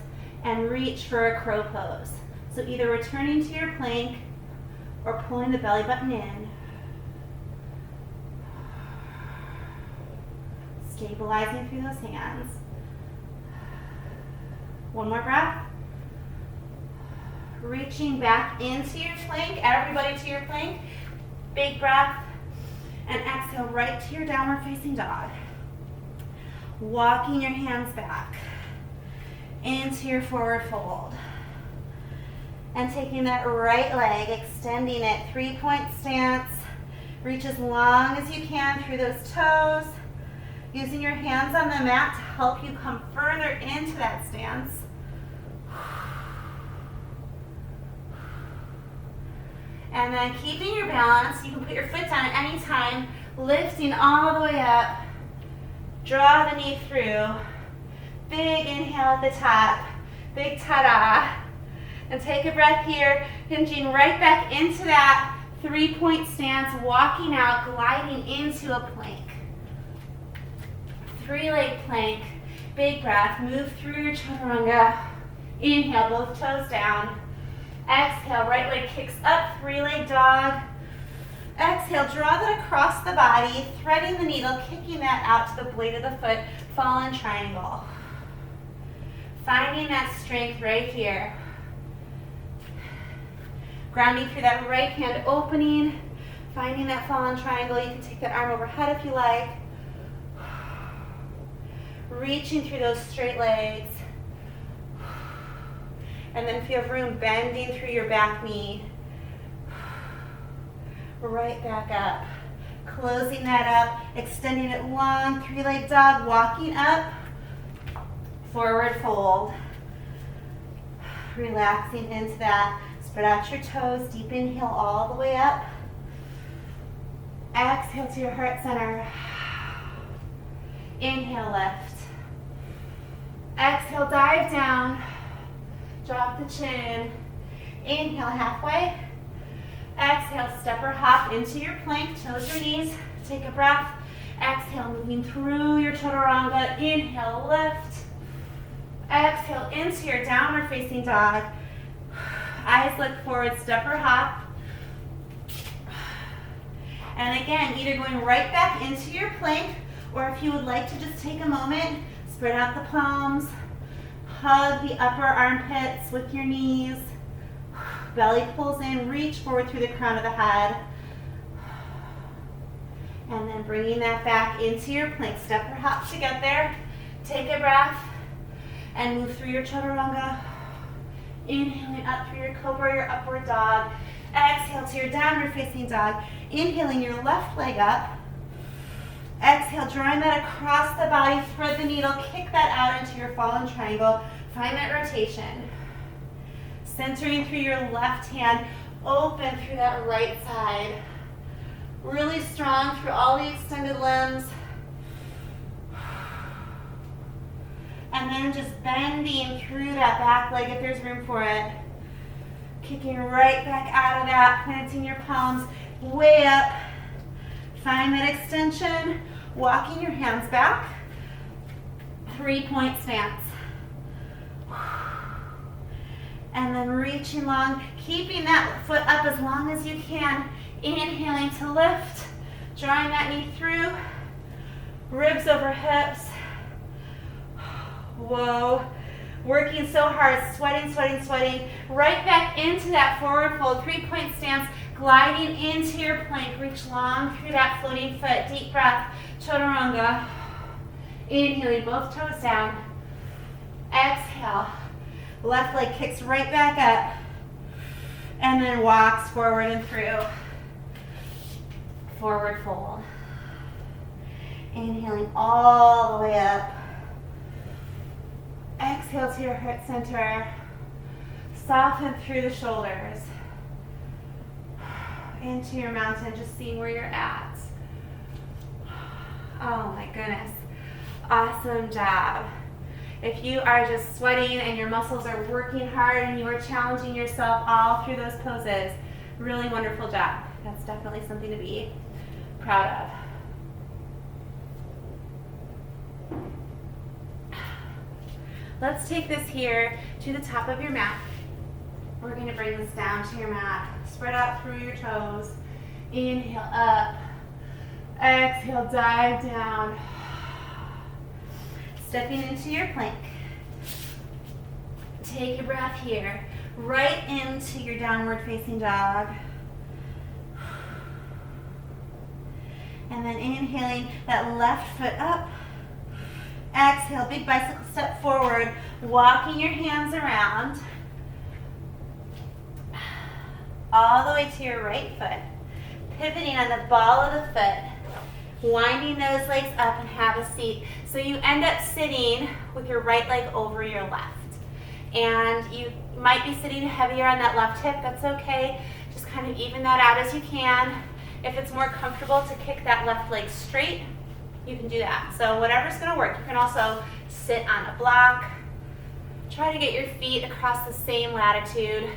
and reach for a crow pose. So either returning to your plank or pulling the belly button in. Stabilizing through those hands. One more breath. Reaching back into your plank, everybody to your plank. Big breath. And exhale right to your downward facing dog. Walking your hands back. into your forward fold. And taking that right leg, extending it, 3-point stance. Reach as long as you can through those toes. Using your hands on the mat to help you come further into that stance. And then keeping your balance, you can put your foot down at any time, lifting all the way up. Draw the knee through. Big inhale at the top. Big ta-da. And take a breath here, hinging right back into that 3-point stance, walking out, gliding into a plank. 3-leg plank, big breath, move through your chaturanga. Inhale, both toes down. Exhale, right leg kicks up, 3-leg dog. Exhale, draw that across the body, threading the needle, kicking that out to the blade of the foot, fallen triangle. Finding that strength right here. Grounding through that right hand opening, finding that fallen triangle. You can take that arm overhead if you like. Reaching through those straight legs. And then if you have room, bending through your back knee. Right back up. Closing that up, extending it long, 3-leg dog, walking up. Forward fold. Relaxing into that. Spread out your toes, deep inhale all the way up. Exhale to your heart center. Inhale, lift. Exhale, dive down. Drop the chin. Inhale, halfway. Exhale, step or hop into your plank. Toes your knees. Take a breath. Exhale, moving through your chaturanga. Inhale, lift. Exhale into your downward facing dog. Eyes look forward, step or hop. And again, either going right back into your plank, or if you would like to just take a moment, spread out the palms, hug the upper armpits with your knees, belly pulls in, reach forward through the crown of the head, and then bringing that back into your plank, step or hop to get there. Take a breath, and move through your chaturanga. Inhaling up through your cobra, your upward dog. Exhale to your downward facing dog. Inhaling your left leg up. Exhale, drawing that across the body, thread the needle, kick that out into your fallen triangle. Find that rotation. Centering through your left hand, open through that right side. Really strong through all the extended limbs. And then just bending through that back leg if there's room for it. Kicking right back out of that, planting your palms way up. Find that extension, walking your hands back. 3-point stance. And then reaching long, keeping that foot up as long as you can. Inhaling to lift, drawing that knee through. Ribs over hips. Whoa, working so hard, sweating, sweating, sweating. Right back into that forward fold, 3-point stance, gliding into your plank. Reach long through that floating foot. Deep breath, chaturanga. Inhaling, both toes down. Exhale, left leg kicks right back up. And then walks forward and through. Forward fold. Inhaling all the way up. Exhale to your heart center. Soften through the shoulders. Into your mountain, just seeing where you're at. Oh my goodness. Awesome job. If you are just sweating and your muscles are working hard and you are challenging yourself all through those poses, really wonderful job. That's definitely something to be proud of. Let's take this here to the top of your mat. We're going to bring this down to your mat. Spread out through your toes. Inhale up. Exhale, dive down. Stepping into your plank. Take a breath here. Right into your downward facing dog. And then inhaling that left foot up. Exhale, big bicycle step forward, walking your hands around all the way to your right foot, pivoting on the ball of the foot, winding those legs up and have a seat. So you end up sitting with your right leg over your left. And you might be sitting heavier on that left hip, that's okay. Just kind of even that out as you can. If it's more comfortable to kick that left leg straight, you can do that. So whatever's gonna work. You can also sit on a block. Try to get your feet across the same latitude.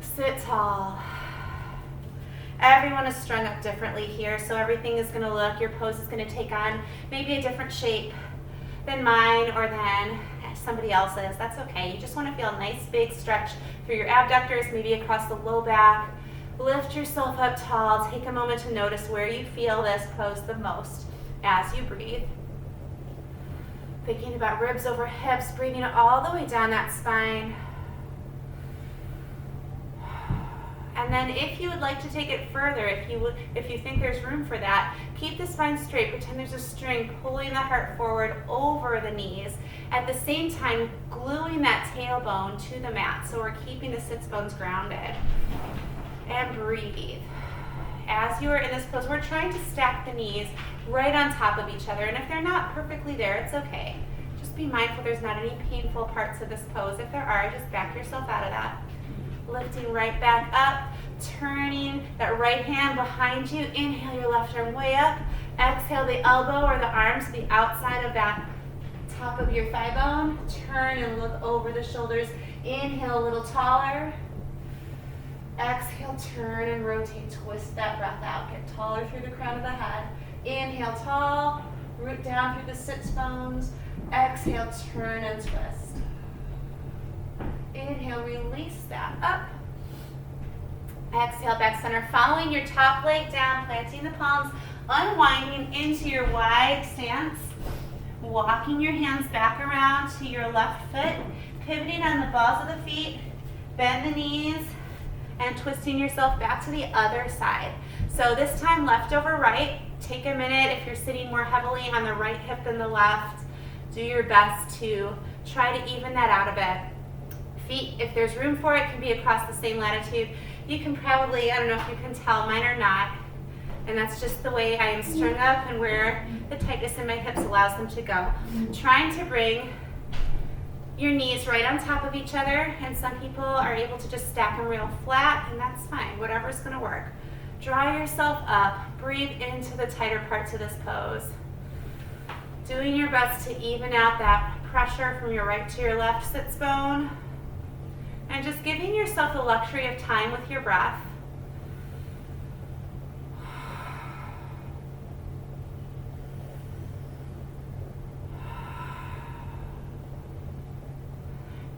Sit tall. Everyone is strung up differently here, so everything is gonna look, your pose is gonna take on maybe a different shape than mine or than somebody else's. That's okay. You just wanna feel a nice big stretch through your abductors, maybe across the low back. Lift yourself up tall. Take a moment to notice where you feel this pose the most as you breathe. Thinking about ribs over hips, breathing all the way down that spine. And then if you would like to take it further, if you think there's room for that, keep the spine straight. Pretend there's a string pulling the heart forward over the knees. At the same time, gluing that tailbone to the mat. So we're keeping the sits bones grounded. And breathe. As you are in this pose, we're trying to stack the knees right on top of each other. And if they're not perfectly there, it's okay. Just be mindful there's not any painful parts of this pose. If there are, just back yourself out of that. Lifting right back up, turning that right hand behind you. Inhale your left arm way up. Exhale the elbow or the arm to the outside of that top of your thigh bone. Turn and look over the shoulders. Inhale a little taller. Exhale, turn and rotate. Twist that breath out. Get taller through the crown of the head. Inhale tall, root down through the sits bones. Exhale, turn and twist. Inhale, release that up. Exhale, back center, following your top leg down, planting the palms, unwinding into your wide stance, walking your hands back around to your left foot, pivoting on the balls of the feet, bend the knees, and twisting yourself back to the other side. So this time, left over right. Take a minute. If you're sitting more heavily on the right hip than the left, do your best to try to even that out a bit. Feet, if there's room for it, can be across the same latitude. You can probably, I don't know if you can tell, mine are not. And that's just the way I am strung up and where the tightness in my hips allows them to go. Trying to bring your knees right on top of each other, and some people are able to just stack them real flat, and that's fine, whatever's gonna work. Draw yourself up, breathe into the tighter parts of this pose. Doing your best to even out that pressure from your right to your left sits bone, and just giving yourself the luxury of time with your breath.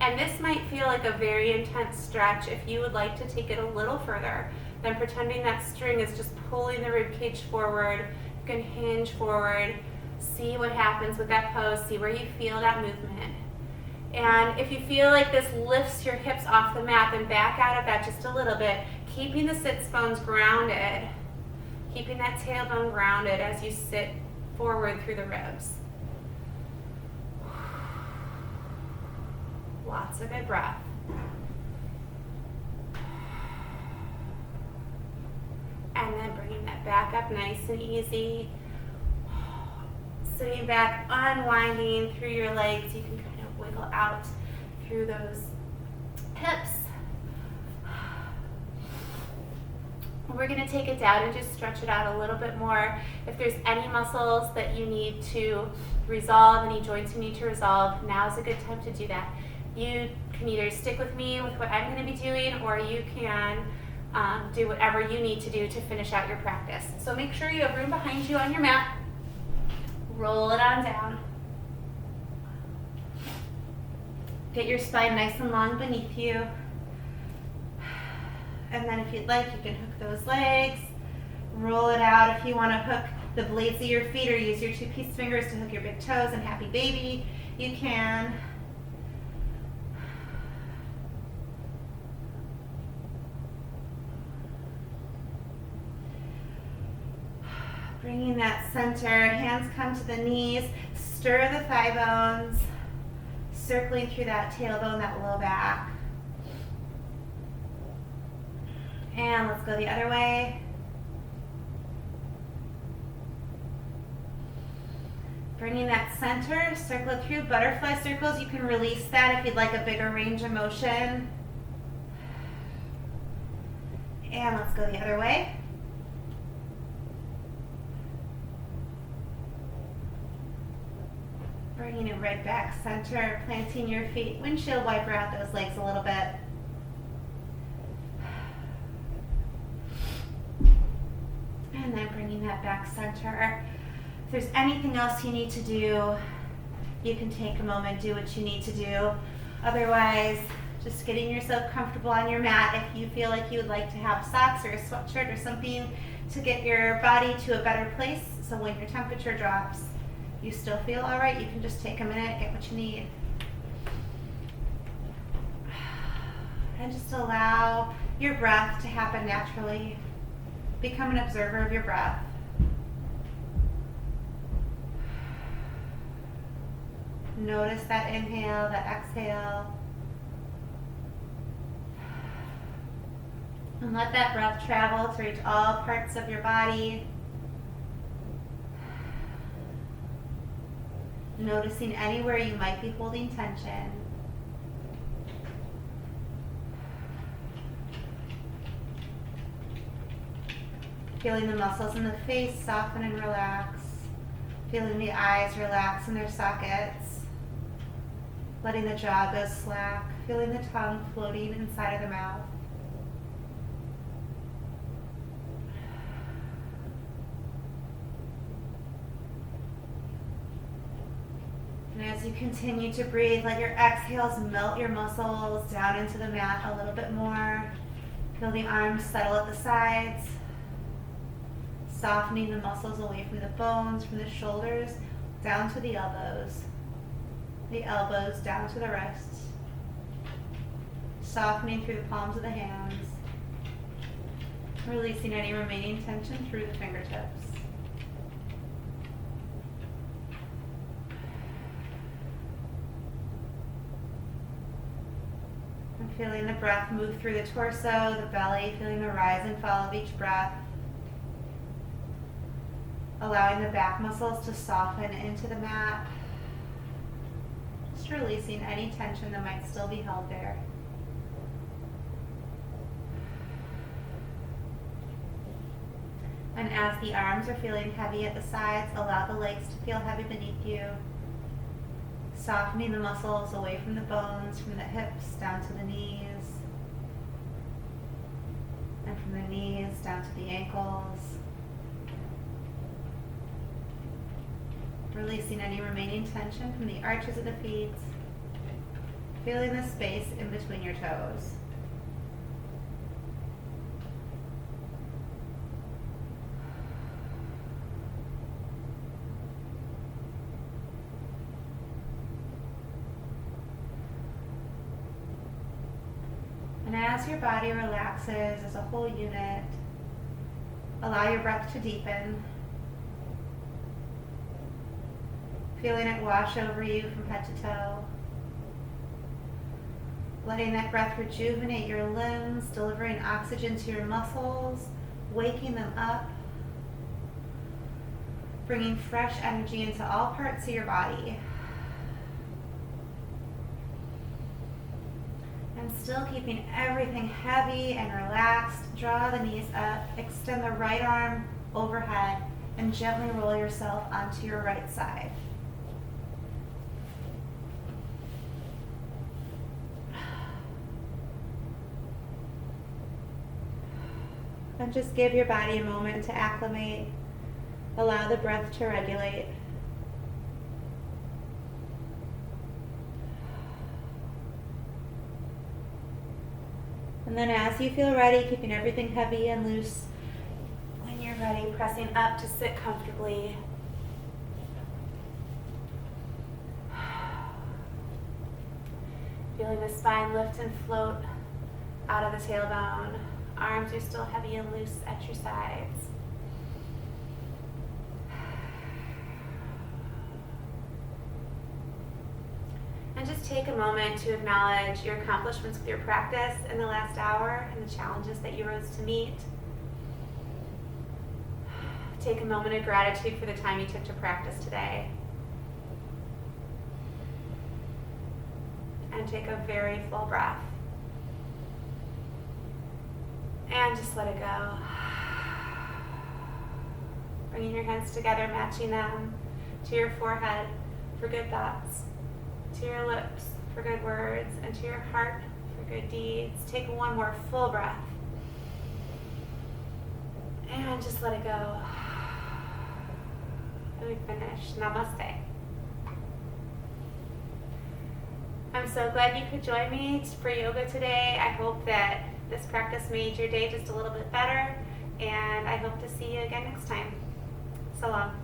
And this might feel like a very intense stretch. If you would like to take it a little further, then pretending that string is just pulling the rib cage forward. You can hinge forward, see what happens with that pose, see where you feel that movement. And if you feel like this lifts your hips off the mat, then back out of that just a little bit, keeping the sits bones grounded, keeping that tailbone grounded as you sit forward through the ribs. Lots of good breath. And then bringing that back up nice and easy. Sitting back, unwinding through your legs. You can kind of wiggle out through those hips. We're going to take it down and just stretch it out a little bit more. If there's any muscles that you need to resolve, any joints you need to resolve, now is a good time to do that. You can either stick with me with what I'm going to be doing, or you can do whatever you need to do to finish out your practice. So make sure you have room behind you on your mat. Roll it on down. Get your spine nice and long beneath you. And then if you'd like, you can hook those legs. Roll it out. If you want to hook the blades of your feet or use your 2-piece fingers to hook your big toes and happy baby, you can. Bringing that center, hands come to the knees, stir the thigh bones, circling through that tailbone, that low back. And let's go the other way. Bringing that center, circle it through, butterfly circles. You can release that if you'd like a bigger range of motion. And let's go the other way. Bringing it right back center, planting your feet, windshield wiper out those legs a little bit. And then bringing that back center. If there's anything else you need to do, you can take a moment, do what you need to do. Otherwise, just getting yourself comfortable on your mat. If you feel like you would like to have socks or a sweatshirt or something to get your body to a better place, so when your temperature drops, you still feel all right, you can just take a minute, get what you need. And just allow your breath to happen naturally. Become an observer of your breath. Notice that inhale, that exhale. And let that breath travel to reach all parts of your body. Noticing anywhere you might be holding tension. Feeling the muscles in the face soften and relax. Feeling the eyes relax in their sockets. Letting the jaw go slack. Feeling the tongue floating inside of the mouth. And as you continue to breathe, let your exhales melt your muscles down into the mat a little bit more. Feel the arms settle at the sides. Softening the muscles away from the bones, from the shoulders, down to the elbows. The elbows down to the wrists. Softening through the palms of the hands. Releasing any remaining tension through the fingertips. And feeling the breath move through the torso, the belly, feeling the rise and fall of each breath. Allowing the back muscles to soften into the mat. Just releasing any tension that might still be held there. And as the arms are feeling heavy at the sides, allow the legs to feel heavy beneath you. Softening the muscles away from the bones, from the hips down to the knees. And from the knees down to the ankles. Releasing any remaining tension from the arches of the feet. Feeling the space in between your toes. And as your body relaxes as a whole unit, allow your breath to deepen. Feeling it wash over you from head to toe. Letting that breath rejuvenate your limbs, delivering oxygen to your muscles, waking them up, bringing fresh energy into all parts of your body. And still keeping everything heavy and relaxed, draw the knees up, extend the right arm overhead, and gently roll yourself onto your right side. And just give your body a moment to acclimate. Allow the breath to regulate. And then as you feel ready, keeping everything heavy and loose, when you're ready, pressing up to sit comfortably. Feeling the spine lift and float out of the tailbone. Arms are still heavy and loose at your sides. take a moment to acknowledge your accomplishments with your practice in the last hour and the challenges that you rose to meet. Take a moment of gratitude for the time you took to practice today. And take a very full breath. And just let it go. Bringing your hands together, matching them to your forehead for good thoughts, to your lips for good words, and to your heart for good deeds. Take one more full breath. And just let it go. And we finish. Namaste. I'm so glad you could join me for yoga today. I hope that this practice made your day just a little bit better, and I hope to see you again next time. So long.